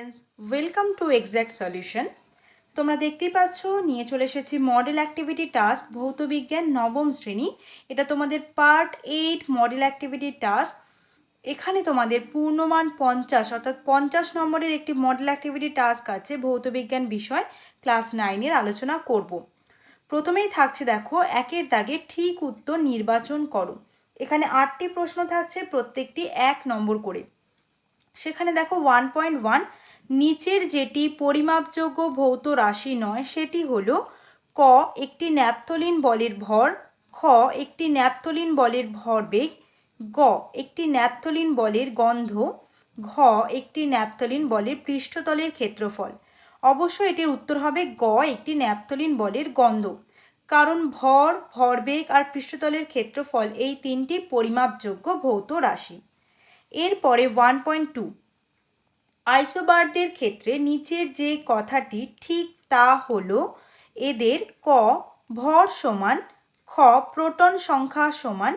Students, welcome to exact solution. তোমরা দেখতেই পাচ্ছ নিয়ে চলে এসেছি মডেল অ্যাক্টিভিটি টাস্ক ভৌতবিজ্ঞান নবম শ্রেণী। এটা তোমাদের পার্ট 8 মডেল অ্যাক্টিভিটি টাস্ক। এখানে তোমাদের পূর্ণমান 50 অর্থাৎ 50 নম্বরের একটি মডেল অ্যাক্টিভিটি টাস্ক আছে ভৌতবিজ্ঞান বিষয় ক্লাস 9-এর আলোচনা করব। প্রথমেই থাকছে দেখো একের দাগে ঠিক উত্তর নির্বাচন করো। এখানে 8টি প্রশ্ন থাকছে, প্রত্যেকটি 1 নম্বর করে। সেখানে দেখো 1.1 নিচের যেটি পরিমাপযোগ্য ভৌত রাশি নয় সেটি হলো ক একটি ন্যাপথলিন বলের ভর, খ একটি ন্যাপথলিন বলের ভরবেগ, গ একটি ন্যাপথলিন বলের গন্ধ, ঘ একটি ন্যাপথলিন বলের পৃষ্ঠতলের ক্ষেত্রফল। অবশ্যই এটির উত্তর হবে গ একটি ন্যাপথলিন বলের গন্ধ, কারণ ভর, ভরবেগ আর পৃষ্ঠতলের ক্ষেত্রফল এই তিনটি পরিমাপযোগ্য ভৌত রাশি। এরপরে 1.2 আইসোবারদের ক্ষেত্রে নিচের যে কথাটি ঠিক তা হলো এদের ক ভর সমান, খ প্রোটন সংখ্যা সমান,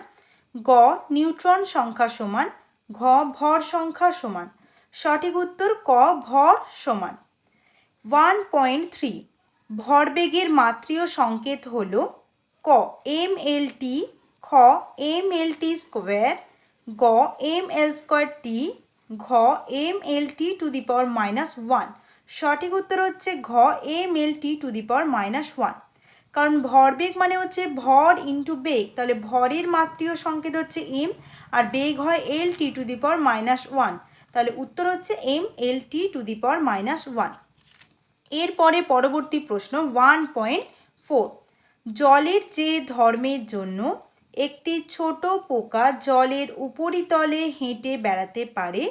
গ নিউট্রন সংখ্যা সমান, ঘ ভর সংখ্যা সমান। সঠিক উত্তর ক ভর সমান। 1.3 ভরবেগের মাত্রীয় সংকেত হলো ক mlt, খ mlt স্কোয়ার, গ ml স্কোয়ার টি, ঘ mlt টু দি পাওয়ার -1। সঠিক উত্তর হচ্ছে ঘ mlt টু দি পাওয়ার -1, কারণ ভরবেগ মানে হচ্ছে ভর ইন্টু বেগ, তাহলে ভরের মাত্রীয় সংকেত হচ্ছে m আর বেগ হয় lt টু দি পাওয়ার -1, তাহলে উত্তর হচ্ছে mlt টু দি পাওয়ার -1। এরপরে পরবর্তী প্রশ্ন 1.4 জলের যে ধর্মের জন্য একটি ছোট পোকা জলের উপরিতলে হেঁটে বেড়াতে পারে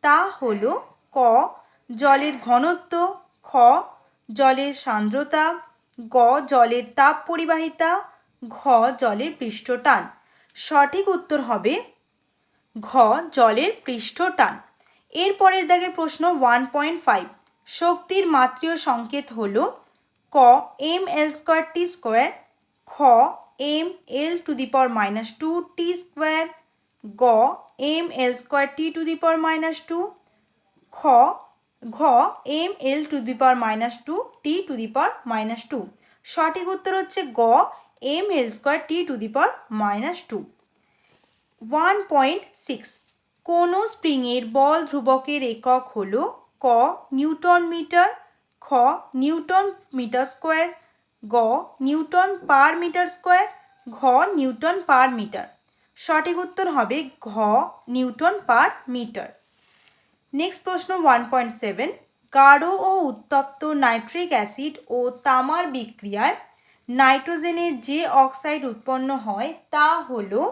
তা হলো ক জলের ঘনত্ব, খ জলের সান্দ্রতা, গ জলের তাপ পরিবাহিতা, ঘ জলের পৃষ্ঠটান। সঠিক উত্তর হবে ঘ জলের পৃষ্ঠটান। এরপরের দাগের প্রশ্ন 1.5 শক্তির মাত্রীয় সংকেত হলো ক ml স্কোয়ার টি স্কোয়ার, খ ml to the power -2 T square, গ ml square T to the power -2, ঘ ml to the power -2 T to the power -2। সঠিক উত্তর হচ্ছে গ ml square T to the power -2। 1.6 কোনো স্প্রিংয়ের বল ধ্রুবকের একক হলো ক নিউটন মিটার, খ নিউটন মিটার স্কোয়ার, গ নিউটন পার মিটার স্কোয়ার, ঘ নিউটন পার মিটার। সঠিক উত্তর হবে ঘ নিউটন পার মিটার। নেক্সট প্রশ্ন 1.7 গাঢ় ও উত্তপ্ত নাইট্রিক অ্যাসিড ও তামার বিক্রিয়ায় নাইট্রোজেনের যে অক্সাইড উৎপন্ন হয় তা হলো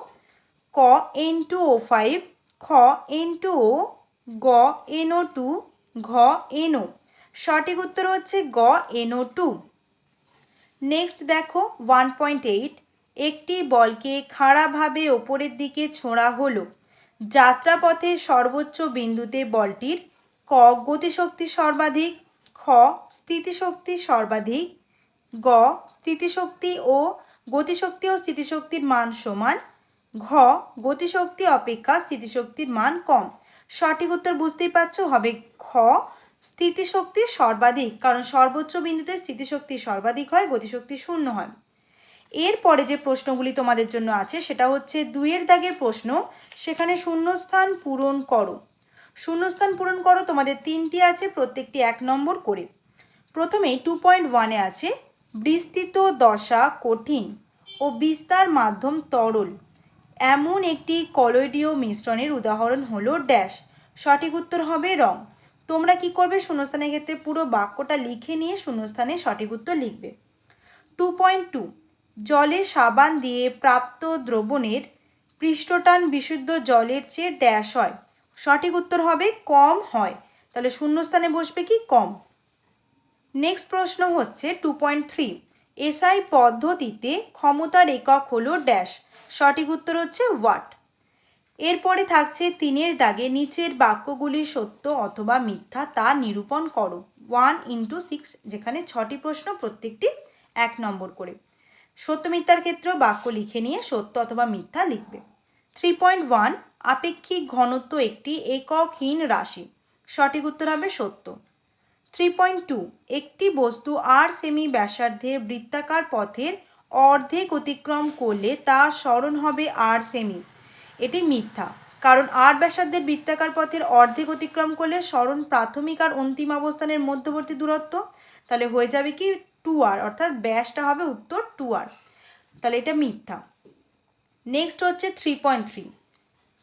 ক N2O5, খ N2O, গ NO2, ঘ NO। সঠিক উত্তর হচ্ছে গ NO2। নেক্সট দেখো 1.8 একটি বলকে খাড়াভাবে ওপরের দিকে ছোঁড়া হলো। যাত্রাপথের সর্বোচ্চ বিন্দুতে বলটির ক গতিশক্তি সর্বাধিক, খ স্থিতিশক্তি সর্বাধিক, গ স্থিতিশক্তি ও স্থিতিশক্তির মান সমান, ঘ গতিশক্তি অপেক্ষা স্থিতিশক্তির মান কম। সঠিক উত্তর বুঝতেই পারছো হবে খ স্থিতিশক্তি সর্বাধিক, কারণ সর্বোচ্চ বিন্দুতে স্থিতিশক্তি সর্বাধিক হয়, গতিশক্তি শূন্য হয়। এরপরে যে প্রশ্নগুলি তোমাদের জন্য আছে সেটা হচ্ছে 2-এর দাগের প্রশ্ন। সেখানে শূন্যস্থান পূরণ করো। শূন্যস্থান পূরণ করো তোমাদের 3টি আছে, প্রত্যেকটি 1 নম্বর করে। প্রথমেই 2.1-এ আছে বিস্তৃত দশা কঠিন ও বিস্তার মাধ্যম তরল এমন একটি কলয়েডীয় মিশ্রণের উদাহরণ হলো ড্যাশ। সঠিক উত্তর হবে রং। তোমরা কি করবে, শূন্যস্থানের ক্ষেত্রে পুরো বাক্যটা লিখে নিয়ে শূন্যস্থানে সঠিক উত্তর লিখবে। 2.2 জলে সাবান দিয়ে প্রাপ্ত দ্রবণের পৃষ্ঠটান বিশুদ্ধ জলের চেয়ে ড্যাশ হয়। সঠিক উত্তর হবে কম হয়, তাহলে শূন্যস্থানে বসবে কি কম। নেক্সট প্রশ্ন হচ্ছে 2.3 এসআই পদ্ধতিতে ক্ষমতার একক হলো ড্যাশ। সঠিক উত্তর হচ্ছে ওয়াট। এরপরে থাকছে 3-এর দাগে নিচের বাক্যগুলি সত্য অথবা মিথ্যা তা নিরূপণ করো। 1x6 যেখানে 6টি প্রশ্ন, প্রত্যেকটি 1 নম্বর করে। সত্য মিথ্যার ক্ষেত্রেও বাক্য লিখে নিয়ে সত্য অথবা মিথ্যা লিখবে। 3.1 আপেক্ষিক ঘনত্ব একটি এককহীন রাশি। সঠিক উত্তর হবে সত্য। 3.2 একটি বস্তু r সেমি ব্যাসার্ধের বৃত্তাকার পথের অর্ধেক অতিক্রম করলে তা সরণ হবে r সেমি। এটি মিথ্যা, কারণ r ব্যাসার্ধের বৃত্তাকার পথের অর্ধেক অতিক্রম করলে সরণ প্রাথমিক আর অন্তিম অবস্থানের মধ্যবর্তী দূরত্ব, তাহলে হয়ে যাবে কি 2r, অর্থাৎ ব্যাসটা হবে উত্তর 2r, তাহলে এটা মিথ্যা। নেক্সট হচ্ছে 3.3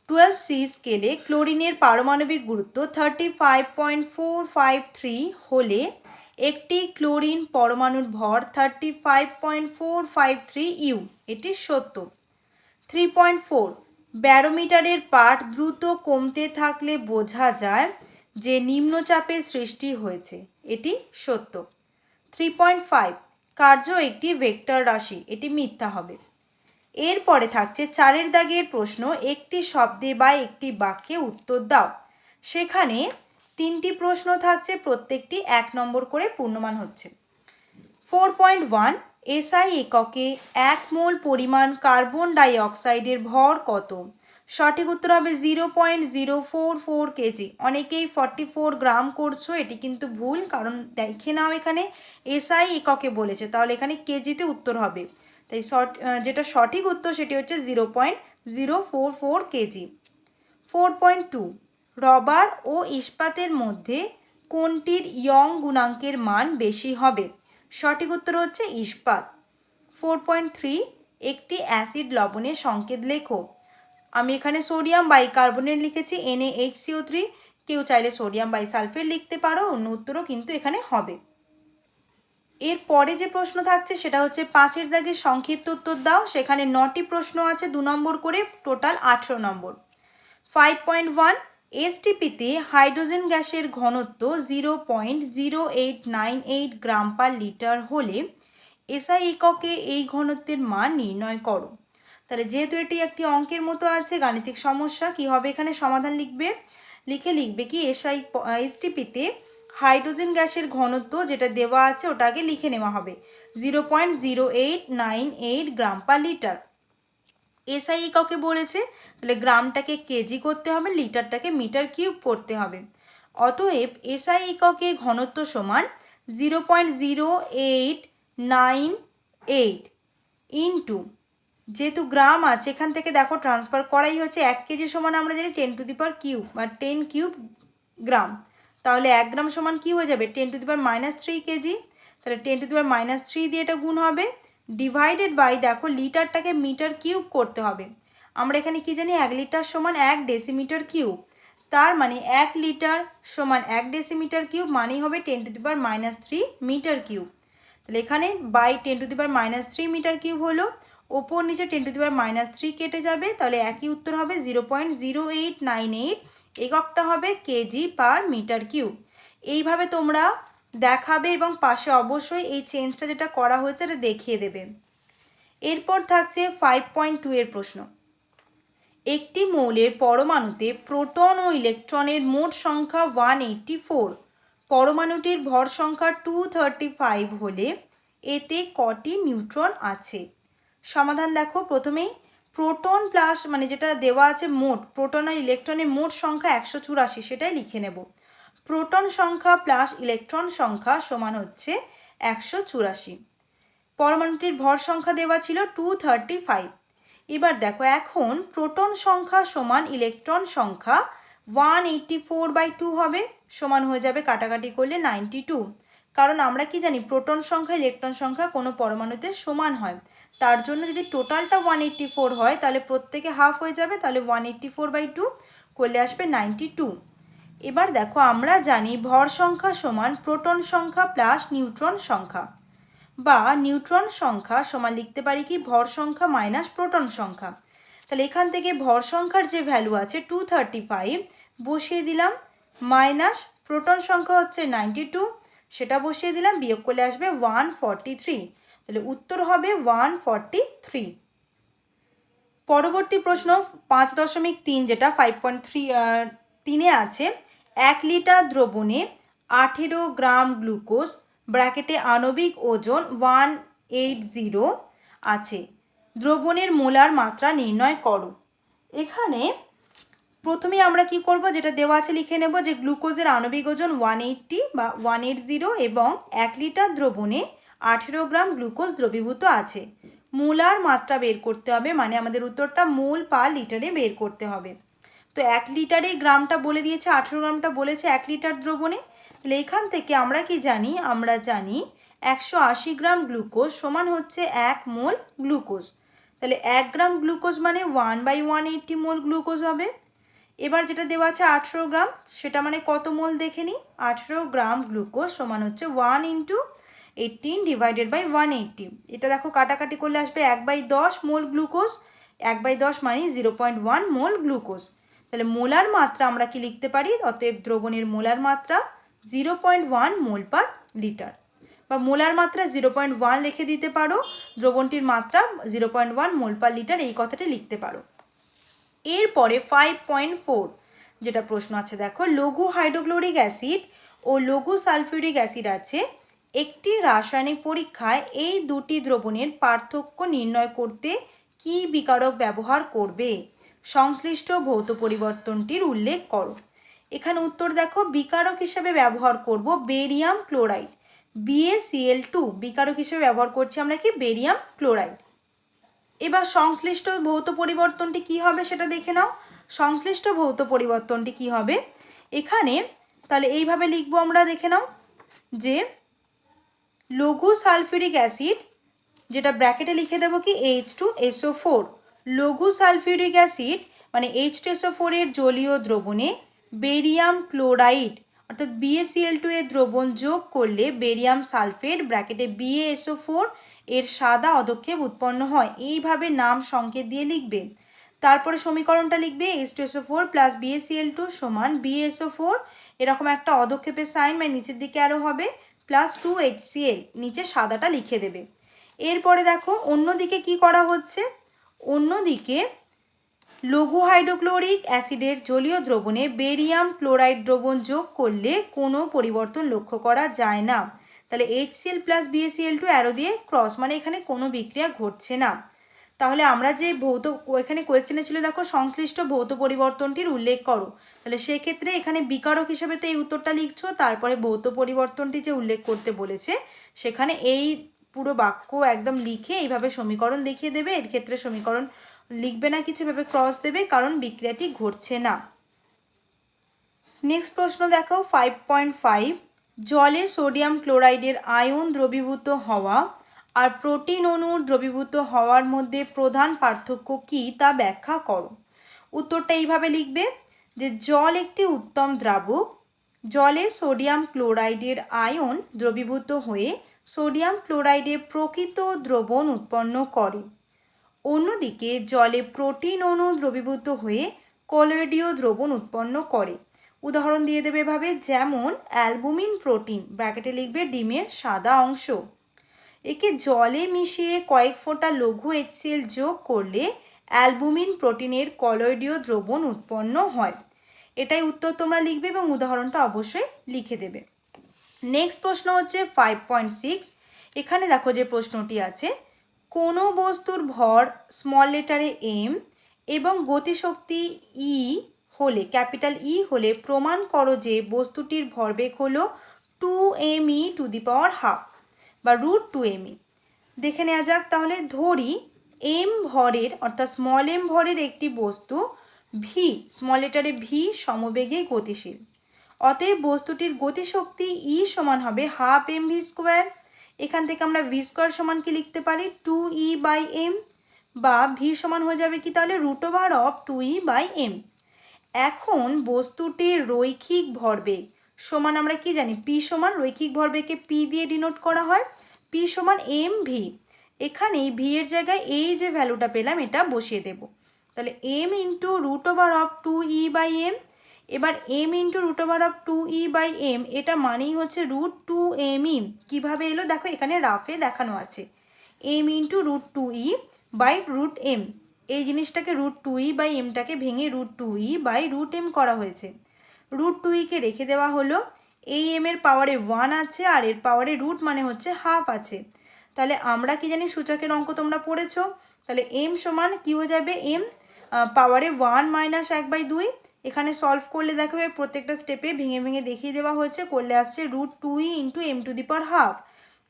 12C স্কেলে ক্লোরিনের পারমাণবিক গুরুত্ব 35.453 হলে একটি ক্লোরিন পরমাণুর ভর 35.453 ইউ, এটি সত্য। 3.4 ব্যারোমিটারের পাঠ দ্রুত কমতে থাকলে বোঝা যায় যে নিম্নচাপের সৃষ্টি হয়েছে, এটি সত্য। 3.5 কার্য একটি ভেক্টর রাশি, এটি মিথ্যা হবে। এরপরে থাকছে 4 দাগের প্রশ্ন, একটি শব্দে বা একটি বাক্যে উত্তর দাও। সেখানে 3টি প্রশ্ন থাকছে, প্রত্যেকটি 1 নম্বর করে পূর্ণমান হচ্ছে। 4.1 এসআই এককে 1 মোল পরিমাণ কার্বন ডাই অক্সাইডের ভর কত? সঠিক উত্তর হবে 0.044 কেজি। অনেকেই 44 গ্রাম করছো, এটি কিন্তু ভুল, কারণ দেখে নাও এখানে এসআই এককে বলেছে, তাহলে এখানে কেজিতে উত্তর হবে। তাই যেটা সঠিক উত্তর সেটি হচ্ছে 0.044 কেজি। 4.2 রবার ও ইস্পাতের মধ্যে কোনটির ইয়ং গুণাঙ্কের মান বেশি হবে? সঠিক উত্তর হচ্ছে ইস্পাত। 4.3 একটি অ্যাসিড লবণের সংকেত লেখো। আমি এখানে সোডিয়াম বাইকার্বনেট লিখেছি NaHCO3, কেউ চাইলে সোডিয়াম বাইসালফেট লিখতে পারো, অন্য উত্তরও কিন্তু এখানে হবে। এরপরে যে প্রশ্ন থাকছে সেটা হচ্ছে 5 দাগের সংক্ষিপ্ত উত্তর দাও। সেখানে 9টি প্রশ্ন আছে, 2 নম্বর করে, টোটাল 18 নম্বর। 5.1 এসটিপিতে হাইড্রোজেন গ্যাসের ঘনত্ব 0.0898 গ্রাম পার লিটার হলে এসআই এককে এই ঘনত্বের মান নির্ণয় করো। তাহলে যেহেতু এটি একটি অঙ্কের মতো আছে, গাণিতিক সমস্যা, কি হবে এখানে সমাধান লিখবে কি এসটিপিতে হাইড্রোজেন গ্যাসের ঘনত্ব যেটা দেওয়া আছে ওটা আগে লিখে নেওয়া হবে 0.0898 গ্রাম পার লিটার। এসআই এককে বলেছে, তাহলে গ্রামটাকে কেজি করতে হবে, লিটারটাকে মিটার কিউব করতে হবে। অতএব এসআই এককে ঘনত্ব সমান 0.0898 ইন্টু, যেহেতু গ্রাম আছে এখান থেকে দেখো ট্রান্সফার করাই হচ্ছে 1 কেজি সমান আমরা জানি 10 টু দি পাওয়ার কিউব বা 10 কিউব গ্রাম, তাহলে 1 গ্রাম সমান কি হয়ে যাবে 10 টু দি পাওয়ার -3 কেজি, তাহলে 10 টু দি পাওয়ার -3 দিয়ে এটা গুণ হবে, ডিভাইডেড বাই দেখো লিটারটাকে মিটার কিউব করতে হবে। আমরা এখানে কি জানি 1 লিটার সমান 1 ডেসিমিটার কিউব, তার মানে 1 লিটার সমান 1 ডেসিমিটার কিউব মানেই হবে 10 to the power -3 metre cube. তাহলে এখানে by 10 to the power -3 metre cube হলো, ওপর নিচে 10 টু দি পাওয়ার -3 কেটে যাবে, তাহলে একই উত্তর হবে 0.0898, এককটা হবে কেজি পার মিটার কিউব। এইভাবে তোমরা দেখাবে এবং পাশে অবশ্যই এই চেঞ্জটা যেটা করা হয়েছে এটা দেখিয়ে দেবে। এরপর থাকছে 5.2 এর প্রশ্ন, একটি মৌলের পরমাণুতে প্রোটন ও ইলেকট্রনের মোট সংখ্যা 184, পরমাণুটির ভর সংখ্যা 235 হলে এতে কটি নিউট্রন আছে? সমাধান দেখো, প্রথমেই প্রোটন প্লাস মানে যেটা দেওয়া আছে মোট, প্রোটন আর ইলেকট্রনের মোট সংখ্যা 184, সেটাই লিখে নেব। প্রোটন সংখ্যা প্লাস ইলেকট্রন সংখ্যা সমান হচ্ছে 184। পরমাণুটির ভর সংখ্যা দেওয়া ছিল 235। এবার দেখো এখন প্রোটন সংখ্যা সমান ইলেকট্রন সংখ্যা 184/2 হবে, সমান হয়ে যাবে কাটাকাটি করলে 92। কারণ আমরা কি জানি প্রোটন সংখ্যা ইলেকট্রন সংখ্যা কোনো পরমাণুতে সমান হয়, তার জন্য যদি টোটালটা 184 হয় তাহলে প্রত্যেকে হাফ হয়ে যাবে, তাহলে 184/2 করলে আসবে 92। এবার দেখো আমরা জানি ভর সংখ্যা সমান প্রোটন সংখ্যা প্লাস নিউট্রন সংখ্যা, বা নিউট্রন সংখ্যা সমান লিখতে পারি কি ভর সংখ্যা মাইনাস প্রোটন সংখ্যা। তাহলে এখান থেকে ভর সংখ্যার যে ভ্যালু আছে 235 বসিয়ে দিলাম, মাইনাস প্রোটন সংখ্যা হচ্ছে 92 সেটা বসিয়ে দিলাম, বিয়োগ করলে আসবে 143, তাহলে উত্তর হবে 143। পরবর্তী প্রশ্ন 5.3 যেটা 5.3 আছে, 1 লিটার দ্রবণে 18 গ্রাম গ্লুকোজ ব্র্যাকেটে আণবিক ওজন 180 আছে, দ্রবণের মোলার মাত্রা নির্ণয় করো। এখানে প্রথমে আমরা কি করব, যেটা দেওয়া আছে লিখে নেব যে গ্লুকোজের আণবিক ওজন 180 বা 180 এবং 1 লিটার দ্রবণে 18 গ্রাম গ্লুকোজ দ্রবীভূত আছে। মোলার মাত্রা বের করতে হবে, মানে আমাদের উত্তরটা মোল পার লিটারে বের করতে হবে। তো 1 লিটারে গ্রামটা বলে দিয়েছে, 18 গ্রামটা বলেছে 1 লিটার দ্রবণে। তাহলে এখান থেকে আমরা কি জানি, আমরা জানি 180 গ্রাম গ্লুকোজ সমান হচ্ছে 1 মোল গ্লুকোজ। তাহলে 1 গ্রাম গ্লুকোজ মানে 1/180 মোল গ্লুকোজ হবে। এবার যেটা দেওয়া আছে 18 গ্রাম, সেটা মানে কত মোল দেখে নিই। 18 গ্রাম গ্লুকোজ সমান হচ্ছে 1 × 18 ডিভাইডেড বাই 180। এটা দেখো কাটাকাটি করলে আসবে 1/10 মোল গ্লুকোজ। 1/10 মানে 0.1 মোল গ্লুকোজ। তাহলে মোলার মাত্রা আমরা কি লিখতে পারি, অতএব দ্রবণের মোলার মাত্রা 0.1 মোল পার লিটার, বা মোলার মাত্রা 0.1 লিখে দিতে পারো, দ্রবণটির মাত্রা 0.1 মোল পার লিটার, এই কথাটি লিখতে পারো। এরপরে 5.4 যেটা প্রশ্ন আছে দেখো, লঘু হাইড্রোক্লোরিক অ্যাসিড ও লঘু সালফিউরিক অ্যাসিড আছে। একটি রাসায়নিক পরীক্ষায় এই দুটি দ্রবণের পার্থক্য নির্ণয় করতে কি বিকারক ব্যবহার করবে? সংশ্লিষ্ট ভৌত পরিবর্তনটির উল্লেখ করো। এখানে উত্তর দেখো, বিকারক হিসেবে ব্যবহার করব বেরিয়াম ক্লোরাইড, BaCl2 বিকারক হিসেবে ব্যবহার করছি আমরা কি, বেরিয়াম ক্লোরাইড। এবার সংশ্লিষ্ট ভৌত পরিবর্তনটি কি হবে সেটা দেখে নাও। সংশ্লিষ্ট ভৌত পরিবর্তনটি কি হবে এখানে, তাহলে এইভাবে লিখবো আমরা, দেখে নাও যে লঘু সালফিউরিক অ্যাসিড, যেটা ব্র্যাকেটে লিখে দেবো কি H2SO4, লঘু সালফিউরিক অ্যাসিড মানে H2SO4 এর জলীয় দ্রবণে বেরিয়াম ক্লোরাইড অর্থাৎ BaCl2 এর দ্রবণ যোগ করলে বেরিয়াম সালফেট ব্র্যাকেটে BaSO4 এর সাদা অধক্ষেপ উৎপন্ন হয়। এইভাবে নাম সংকেত দিয়ে লিখবে। তারপরে সমীকরণটা লিখবে H2SO4 প্লাস BaCl2 সমান BaSO4, এরকম একটা অধক্ষেপের সাইন মানে নিচের দিকে আরও হবে, প্লাস 2HCl, নিচে সাদাটা লিখে দেবে। এরপরে দেখো অন্যদিকে কি করা হচ্ছে, অন্যদিকে লঘু হাইড্রোক্লোরিক অ্যাসিডের জলীয় দ্রবণে বেরিয়াম ক্লোরাইড দ্রবণ যোগ করলে কোনো পরিবর্তন লক্ষ্য করা যায় না। তাহলে HCl প্লাস BaCl2 অ্যারো দিয়ে ক্রস, মানে এখানে কোনো বিক্রিয়া ঘটছে না। তাহলে আমরা যে ভৌত, এখানে কোয়েশ্চেনে ছিল দেখো সংশ্লিষ্ট ভৌত পরিবর্তনটির উল্লেখ করো, তাহলে সেক্ষেত্রে এখানে বিকারক হিসেবে তো এই উত্তরটা লিখছো, তারপরে ভৌত পরিবর্তনটি যে উল্লেখ করতে বলেছে সেখানে এই পুরো বাক্য একদম লিখে এইভাবে সমীকরণ দেখিয়ে দেবে। এর ক্ষেত্রে সমীকরণ লিখবে না কিছু, ভাবে ক্রস দেবে, কারণ বিক্রিয়াটি ঘটছে না। নেক্সট প্রশ্ন দেখো 5.5, জলে সোডিয়াম ক্লোরাইডের আয়ন দ্রবীভূত হওয়া আর প্রোটিন অণুর দ্রবীভূত হওয়ার মধ্যে প্রধান পার্থক্য কী তা ব্যাখ্যা করো। উত্তরটা এইভাবে লিখবে যে জল একটি উত্তম দ্রাবক, জলে সোডিয়াম ক্লোরাইডের আয়ন দ্রবীভূত হয়ে সোডিয়াম ক্লোরাইডে প্রকৃত দ্রবণ উৎপন্ন করে। অন্যদিকে জলে প্রোটিন অণু দ্রবীভূত হয়ে কলয়েডীয় দ্রবণ উৎপন্ন করে। উদাহরণ দিয়ে দেবে এভাবে, যেমন অ্যালবুমিন প্রোটিন, ব্র্যাকেটে লিখবে ডিমের সাদা অংশ, একে জলে মিশিয়ে কয়েক ফোঁটা লঘু HCl যোগ করলে অ্যালবুমিন প্রোটিনের কলয়েডীয় দ্রবণ উৎপন্ন হয়। এটাই উত্তর তোমরা লিখবে এবং উদাহরণটা অবশ্যই লিখে দেবে। নেক্সট প্রশ্ন হচ্ছে 5.6, এখানে দেখো যে প্রশ্নটি আছে, কোনো বস্তুর ভর স্মল লেটারে m এবং গতিশক্তি E হলে, ক্যাপিটাল E হলে প্রমাণ করো যে বস্তুটির ভরবেগ হলো 2me⁻², বা √2me। দেখে নেওয়া যাক, তাহলে ধরি m ভরের অর্থাৎ স্মল m ভরের একটি বস্তু v, স্মল লেটারে v সমবেগে গতিশীল। অতএব বস্তুটির গতিশক্তি E সমান হবে 12 mv²। এখান থেকে আমরা v² সমান কি লিখতে পারি 2e/m, বা v সমান হয়ে যাবে কি তাহলে √2e/m। এখন বস্তুটির রৈখিক ভরবেগ সমান আমরা কি জানি, p সমান, রৈখিক ভরবেগকে p দিয়ে ডিনোট করা হয়, p সমান mv। এখানে v এর জায়গায় এই যে ভ্যালুটা পেলাম এটা বসিয়ে দেব, তাহলে m × √2e/m। এবার m × √2e/m এটা মানেই হচ্ছে √2me। কীভাবে এলো দেখো, এখানে রাফে দেখানো আছে m × √2e/√m। এই জিনিসটাকে √2e/mটাকে ভেঙে √2e/√m করা হয়েছে। √2e-কে রেখে দেওয়া হলো, এই m এর পাওয়ারে 1 আছে আর এর পাওয়ারে রুট মানে হচ্ছে হাফ আছে। তাহলে আমরা কি জানি, সূচকের অঙ্ক তোমরা পড়েছো, তাহলে m সমান কি হয়ে যাবে, m পাওয়ারে 1 - 1/2, এখানে সলভ করলে দেখা যাবে প্রত্যেকটা স্টেপে ভেঙে ভেঙে দেখিয়ে দেওয়া হয়েছে। করলে আসছে √2e ইন্টু m⁻½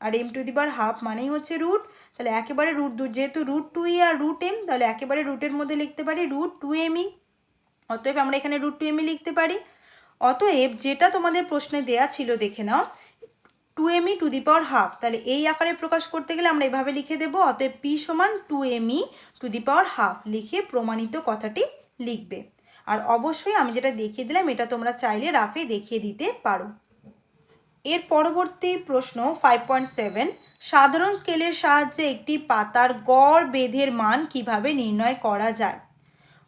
আর m⁻½ মানেই হচ্ছে রুট, তাহলে একেবারে যেহেতু √2e আর √m তাহলে একেবারে রুটের মধ্যে লিখতে পারি √2me। অতএব আমরা এখানে √2me লিখতে পারি। অতএব যেটা তোমাদের প্রশ্নে দেয়া ছিল দেখে নাও, 2me⁻², তাহলে এই আকারে প্রকাশ করতে গেলে আমরা এভাবে লিখে দেব। অতএব p সমান 2me⁻½ লিখে প্রমাণিত কথাটি লিখবে। আর অবশ্যই আমি যেটা দেখিয়ে দিলাম এটা তোমরা চাইলে রাফে দেখিয়ে দিতে পারো। এর পরবর্তী প্রশ্ন 5.7, সাধারণ স্কেলের সাহায্যে একটি পাতার গড় বেধের মান কিভাবে নির্ণয় করা যায়।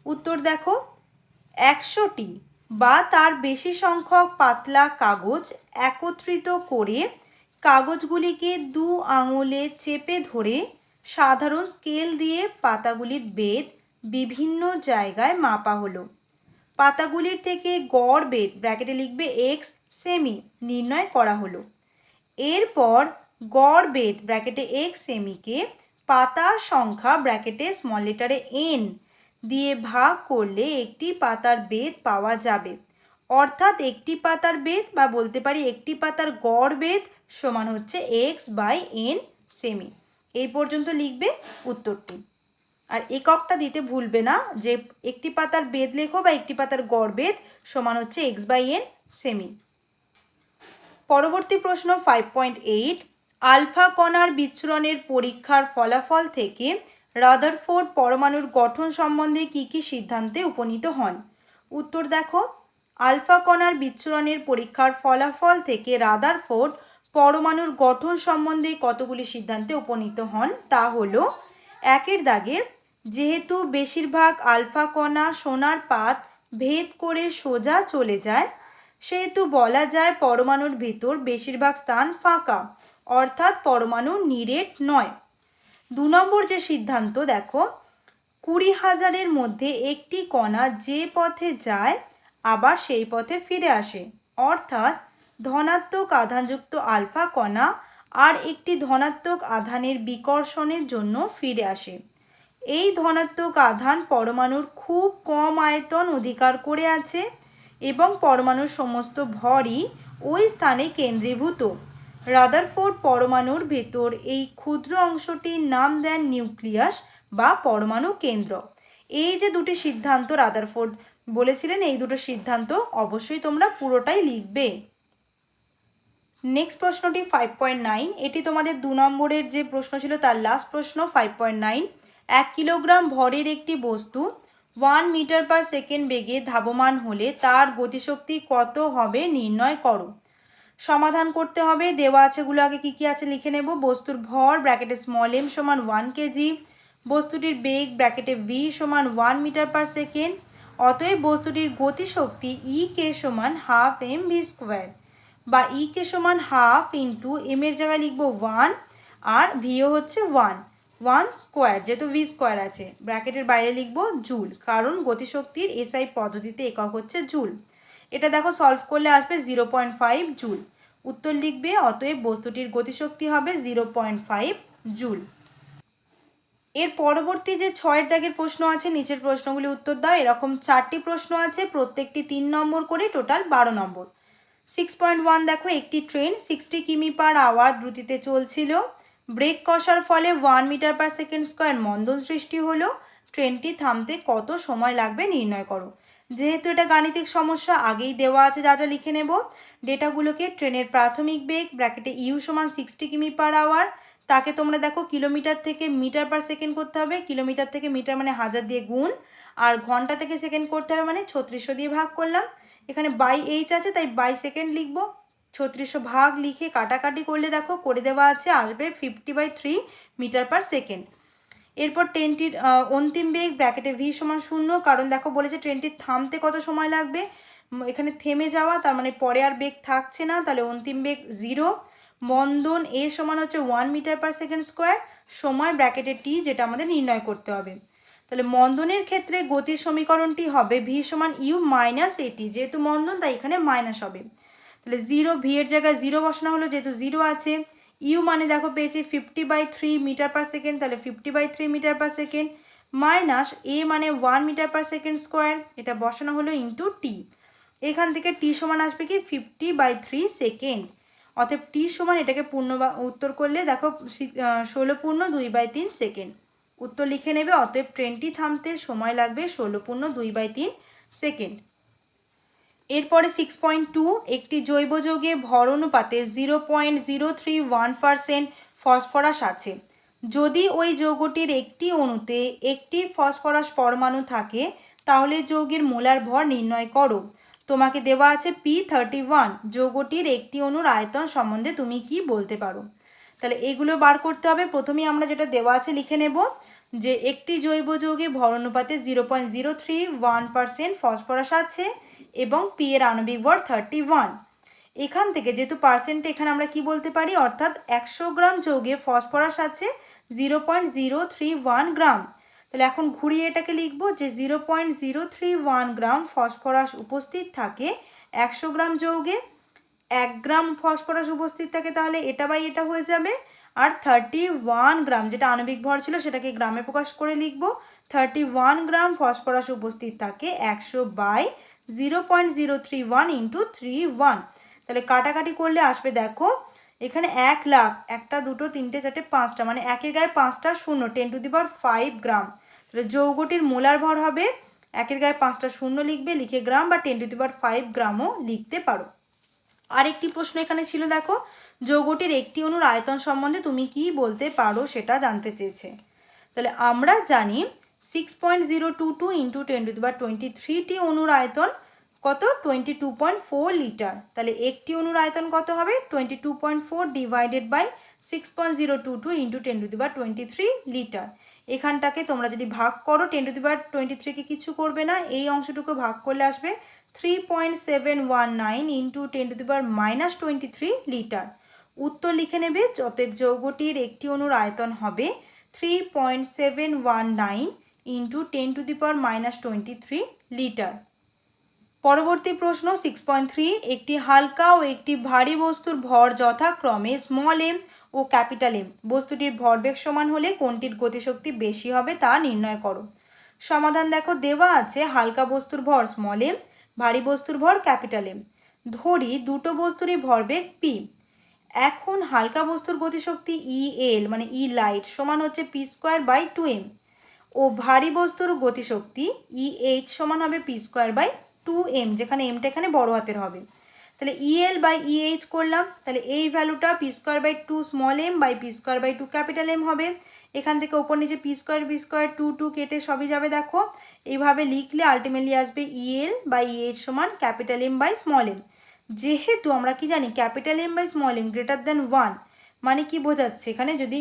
উত্তর দেখো, 100টি বা তার বেশি সংখ্যক পাতলা কাগজ একত্রিত করে কাগজগুলিকে 2 আঙুলে চেপে ধরে সাধারণ স্কেল দিয়ে পাতাগুলির বেধ বিভিন্ন জায়গায় মাপা হলো। পাতাগুলির থেকে গড় বেধ ব্র্যাকেটে লিখবে x সেমি নির্ণয় করা হলো। এরপর গড় বেধ ব্র্যাকেটে x সেমিকে পাতার সংখ্যা ব্র্যাকেটে স্মল লেটারে n দিয়ে ভাগ করলে একটি পাতার বেধ পাওয়া যাবে। অর্থাৎ একটি পাতার বেধ বা বলতে পারি একটি পাতার গড় বেধ সমান হচ্ছে x/n সেমি। এই পর্যন্ত লিখবে উত্তরটি। আর এককটা দিতে ভুলবে না, যে একটি পাতার বেধ লেখো বা একটি পাতার গড় বেধ সমান হচ্ছে x/n সেমি। পরবর্তী প্রশ্ন 5.8, আলফা কণার বিচ্ছুরণের পরীক্ষার ফলাফল থেকে রাদারফোর্ড পরমাণুর গঠন সম্বন্ধে কি কি সিদ্ধান্তে উপনীত হন। উত্তর দেখো, আলফা কণার বিচ্ছুরণের পরীক্ষার ফলাফল থেকে রাদারফোর্ড পরমাণুর গঠন সম্বন্ধে কতগুলি সিদ্ধান্তে উপনীত হন। তা হলো, একের দাগের, যেহেতু বেশিরভাগ আলফা কণা সোনার পাত ভেদ করে সোজা চলে যায় সেহেতু বলা যায় পরমাণুর ভিতর বেশিরভাগ স্থান ফাঁকা, অর্থাৎ পরমাণু নিরেট নয়। 2 নম্বর যে সিদ্ধান্ত দেখো, 20,000-এর মধ্যে একটি কণা যে পথে যায় আবার সেই পথে ফিরে আসে, অর্থাৎ ধনাত্মক আধানযুক্ত আলফা কণা আর একটি ধনাত্মক আধানের বিকর্ষণের জন্য ফিরে আসে। এই ধনাত্মক আধান পরমাণুর খুব কম আয়তন অধিকার করে আছে এবং পরমাণুর সমস্ত ভরই ওই স্থানে কেন্দ্রীভূত। রাদারফোর্ড পরমাণুর ভেতর এই ক্ষুদ্র অংশটির নাম দেন নিউক্লিয়াস বা পরমাণু কেন্দ্র। এই যে দুটি সিদ্ধান্ত রাদারফোর্ড বলেছিলেন, এই দুটো সিদ্ধান্ত অবশ্যই তোমরা পুরোটাই লিখবে। নেক্সট প্রশ্নটি 5.9, এটি তোমাদের 2 নম্বরের যে প্রশ্ন ছিল তার লাস্ট প্রশ্ন। 5.9, 1 কিলোগ্রাম ভরের একটি বস্তু 1 মিটার/সেকেন্ড বেগে ধাবমান হলে তার গতিশক্তি কত হবে নির্ণয় করো। সমাধান করতে হবে, দেওয়া আছেগুলো আগে কি কি আছে লিখে নেব। বস্তুর ভর ব্র্যাকেটে স্মল m সমান 1 কেজি, বস্তুটির বেগ ব্র্যাকেটে v সমান 1 মিটার/সেকেন্ড। অতএব বস্তুটির গতিশক্তি e কে সমান ½ mv², বা e কে সমান ½ ইন্টু m এর জায়গায় লিখবো 1 আর ভিও হচ্ছে 1 স্কোয়ার, যেহেতু v স্কোয়ার আছে ব্র্যাকেটের বাইরে লিখবো জুল, কারণ গতিশক্তির এসআই পদ্ধতিতে একক হচ্ছে জুল। এটা দেখো সলভ করলে আসবে 0.5 জুল। উত্তর লিখবে, অতএব বস্তুটির গতিশক্তি হবে 0.5 জুল। এর পরবর্তী যে 6 দাগের প্রশ্ন আছে, নিচের প্রশ্নগুলি উত্তর দাও। এরকম 4টি প্রশ্ন আছে, প্রত্যেকটি 3 নম্বর করে, টোটাল 12 নম্বর। 6.1 দেখো, একটি ট্রেন 60 কিমি/আওয়ার দ্রুতিতে চলছিল। ব্রেক কষার ফলে 1 মিটার/সেকেন্ড² মন্দন সৃষ্টি হলো। ট্রেনটি থামতে কত সময় লাগবে নির্ণয় করো। যেহেতু এটা গাণিতিক সমস্যা আগেই দেওয়া আছে, যা যা লিখে নেব। ডেটাগুলোকে ট্রেনের প্রাথমিক বেগ ব্র্যাকেটে ইউ সমান 60 কিমি/আওয়ার, তাকে তোমরা দেখো কিলোমিটার থেকে মিটার/সেকেন্ড করতে হবে। কিলোমিটার থেকে মিটার মানে 1000 দিয়ে গুণ, আর ঘন্টা থেকে সেকেন্ড করতে হবে মানে 3600 দিয়ে ভাগ করলাম। এখানে বাই এইচ আছে তাই বাই সেকেন্ড লিখব। 3600 ভাগ লিখে কাটাকাটি করলে দেখো করে দেওয়া আছে, আসবে 50/3 মিটার/সেকেন্ড। এরপর ট্রেনটির অন্তিম বেগ ব্র্যাকেটে ভি সমান 0, কারণ দেখো বলেছে ট্রেনটির থামতে কত সময় লাগবে, এখানে থেমে যাওয়া তার মানে পরে আর বেগ থাকছে না, তাহলে অন্তিম বেগ 0। মন্দন এ সমান হচ্ছে 1 মিটার/সেকেন্ড², সময় ব্র্যাকেটে টি, যেটা আমাদের নির্ণয় করতে হবে। তাহলে মন্দনের ক্ষেত্রে গতির সমীকরণটি হবে ভি সমান ইউ মাইনাস এটি, যেহেতু মন্দন তাই এখানে মাইনাস হবে। তাহলে 0, ভি এর জায়গায় 0 বসানো হলো যেহেতু 0 আছে। ইউ মানে দেখো পেয়েছি 50/3 মিটার/সেকেন্ড, তাহলে 50/3 মিটার/সেকেন্ড। মাইনাস এ মানে 1 মিটার পার সেকেন্ড স্কোয়ার, এটা বসানো হলো ইন্টু টি। এখান থেকে টি সমান আসবে কি 50/3 সেকেন্ড। অতএব টি সমান এটাকে পূর্ণ উত্তর করলে দেখো 16 পূর্ণ 2/3 সেকেন্ড উত্তর লিখে নেবে। অতএব ট্রেনটি থামতে সময় লাগবে 16 পূর্ণ 2/3 সেকেন্ড। এরপরে 6.2, একটি জৈব যৌগে ভর অনুপাতে 0.031% ফসফরাস আছে। যদি ওই যৌগটির একটি অণুতে একটি ফসফরাস পরমাণু থাকে তাহলে যৌগের মোলার ভর নির্ণয় করো। তোমাকে দেওয়া আছে P31। যৌগটির একটি অণুর আয়তন সম্বন্ধে তুমি কি বলতে পারো? তাহলে এগুলো বার করতে হবে। প্রথমেই আমরা যেটা দেওয়া আছে লিখে নেব যে একটি জৈব যৌগে ভর অনুপাতে 0.031% ফসফরাস আছে এবং পি এর আণবিক ভর 31। এখান থেকে যেহেতু পার্সেন্টে এখানে আমরা কি বলতে পারি, অর্থাৎ 100 গ্রাম যৌগে ফসফরাস আছে 0.031 গ্রাম। তাহলে এখন ঘুরিয়ে এটাকে লিখব যে 0.031 গ্রাম ফসফরাস উপস্থিত থাকে 100 গ্রাম যৌগে। 1 গ্রাম ফসফরাস উপস্থিত থাকে, তাহলে এটা বাই এটা হয়ে যাবে। আর 31 গ্রাম যেটা আণবিক ভর ছিল সেটাকে গ্রামে প্রকাশ করে লিখব। 31 গ্রাম ফসফরাস উপস্থিত থাকে 100/0.031 ইন্টু 31। তাহলে কাটাকাটি করলে আসবে দেখো এখানে 1 লাখ, 1টা 2টো 3টে 4টে 5টা, মানে 1-এর গায়ে 5টা শূন্য, 10⁵ গ্রাম। তাহলে যৌগটির মোলার ভর হবে 1-এর গায়ে 5টা শূন্য লিখবে, লিখে গ্রাম বা 10⁵ গ্রামও লিখতে পারো। আরেকটি প্রশ্ন এখানে ছিল দেখো, যৌগটির একটি অণুর আয়তন সম্বন্ধে তুমি কি বলতে পারো সেটা জানতে চেয়েছে। তাহলে আমরা জানি 6.022 ইন্টু 10⁻23টি অণুর আয়তন কত, 22.4 লিটার। তাহলে একটি অণুর আয়তন কত হবে, 22.4 ডিভাইডেড বাই 6.022 ইন্টু 10⁻23 লিটার। এখানটাকে তোমরা যদি ভাগ করো 10⁻23কে কিছু করবে না, এই অংশটুকু ভাগ করলে আসবে 3.719 ইন্টু 10⁻23 লিটার। উত্তর লিখে নেবে। অতএব যৌগটির একটি অণুর আয়তন হবে 3.719 ইন্টু 10⁻23 লিটার। পরবর্তী প্রশ্ন 6.3, একটি হালকা ও একটি ভারী বস্তুর ভর যথাক্রমে স্মল এম ও ক্যাপিটাল এম। বস্তুটির ভরবেগ সমান হলে কোনটির গতিশক্তি বেশি হবে তা নির্ণয় করো। সমাধান দেখো, দেওয়া আছে হালকা বস্তুর ভর স্মল এম, ভারী বস্তুর ভর ক্যাপিটাল এম। ধরি দুটো বস্তুরই ভরবেগ পি। এখন হালকা বস্তুর গতিশক্তি EL মানে ই লাইট সমান হচ্ছে P²/2m ও ভারী বস্তুর গতিশক্তি EH সমান হবে P²/2m, যেখানে এমটা এখানে বড় হাতের হবে। তাহলে EL/EH করলাম, তাহলে এই ভ্যালুটা P²/2 small M by P²/2 capital M হবে। এখান থেকে ওপর নিচে P² 2 কেটে সবই যাবে। দেখো এইভাবে লিখলে আলটিমেটলি আসবে EL/EH সমান capital M by small M. যেহেতু আমরা কি জানি capital M by small M greater than 1, মানে কি বোঝাচ্ছে এখানে, যদি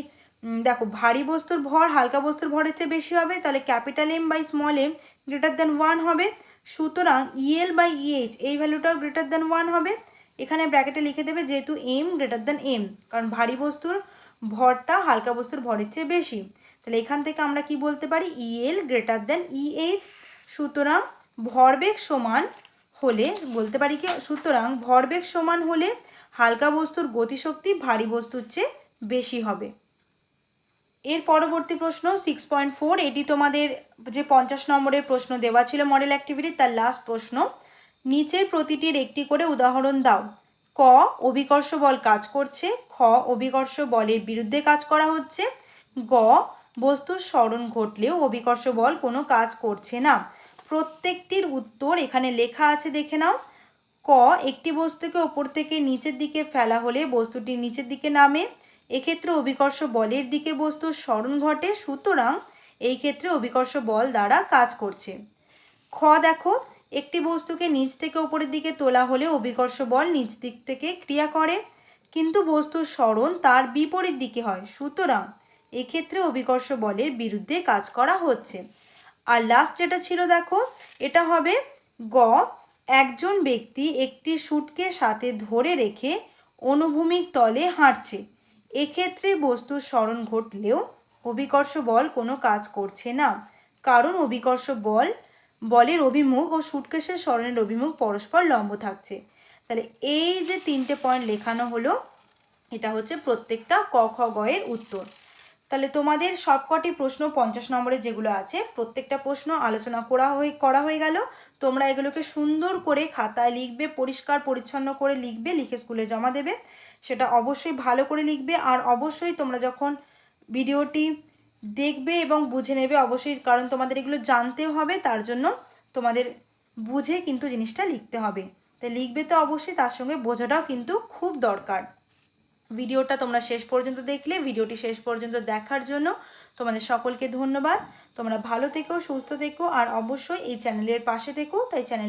দেখো ভারী বস্তুর ভর হালকা বস্তুর ভরের চেয়ে বেশি হবে তাহলে capital M by small M greater than 1 হবে। সুতরাং EL/EH এই ভ্যালুটাও গ্রেটার দেন 1 হবে। এখানে ব্র্যাকেটে লিখে দেবে যেহেতু এম গ্রেটার দেন এম, কারণ ভারী বস্তুর ভরটা হালকা বস্তুর ভরের চেয়ে বেশি। তাহলে এখান থেকে আমরা কি বলতে পারি, EL গ্রেটার দেন EH। সুতরাং ভরবেগ সমান হলে বলতে পারি কি, সুতরাং ভরবেগ সমান হলে হালকা বস্তুর গতিশক্তি ভারী বস্তুর চেয়ে বেশি হবে। এর পরবর্তী প্রশ্ন 6.4, এটি তোমাদের যে 50 নম্বরের প্রশ্ন দেওয়া ছিল মডেল অ্যাক্টিভিটি তার লাস্ট প্রশ্ন। নিচের প্রতিটির একটি করে উদাহরণ দাও। ক, অভিকর্ষ বল কাজ করছে। খ, অভিকর্ষ বলের বিরুদ্ধে কাজ করা হচ্ছে। গ, বস্তুর স্মরণ ঘটলেও অভিকর্ষ বল কোনো কাজ করছে না। প্রত্যেকটির উত্তর এখানে লেখা আছে, দেখে নাও। ক, একটি বস্তুকে ওপর থেকে নিচের দিকে ফেলা হলে বস্তুটি নিচের দিকে নামে, এক্ষেত্রে অভিকর্ষ বলের দিকে বস্তুর স্মরণ ঘটে, সুতরাং এই ক্ষেত্রে অভিকর্ষ বল দ্বারা কাজ করছে। খ, দেখো একটি বস্তুকে নিচ থেকে ওপরের দিকে তোলা হলে অভিকর্ষ বল নিচ দিক থেকে ক্রিয়া করে, কিন্তু বস্তুর স্মরণ তার বিপরীত দিকে হয়, সুতরাং এক্ষেত্রে অভিকর্ষ বলের বিরুদ্ধে কাজ করা হচ্ছে। আর লাস্ট যেটা ছিল দেখো, এটা হবে গ, একজন ব্যক্তি একটি শুটকে সাথে ধরে রেখে অনুভূমিক তলে হাঁটছে, এক্ষেত্রে বস্তুর স্মরণ ঘটলেও অভিকর্ষ বল কোনো কাজ করছে না, কারণ অভিকর্ষ বলের অভিমুখ ও শুটকেসের স্মরণের অভিমুখ পরস্পর লম্ব থাকছে। তাহলে এই যে 3টে পয়েন্ট লেখানো হলো এটা হচ্ছে প্রত্যেকটা ক, খ, গ এর উত্তর। তাহলে তোমাদের সবকটি প্রশ্ন 50 নম্বরের যেগুলো আছে প্রত্যেকটা প্রশ্ন আলোচনা করা হয়ে গেল। তোমরা এগুলোকে সুন্দর করে খাতায় লিখবে, পরিষ্কার পরিচ্ছন্ন করে লিখবে, লিখে স্কুলে জমা দেবে। সেটা অবশ্যই ভালো করে লিখবে। আর অবশ্যই তোমরা যখন ভিডিওটি দেখবে এবং বুঝে নেবে অবশ্যই, কারণ তোমাদের এগুলো জানতেও হবে, তার জন্য তোমাদের বুঝে কিন্তু জিনিসটা লিখতে হবে। তাই লিখবে তো অবশ্যই, তার সঙ্গে বোঝাটাও কিন্তু খুব দরকার। ভিডিওটা তোমরা শেষ পর্যন্ত দেখলে, ভিডিওটি শেষ পর্যন্ত দেখার জন্য তোমাদের সকলকে ধন্যবাদ। তোমরা ভালো থেকো, সুস্থ থেকো, আর অবশ্যই এই চ্যানেলের পাশে থেকো। তাই চ্যানেল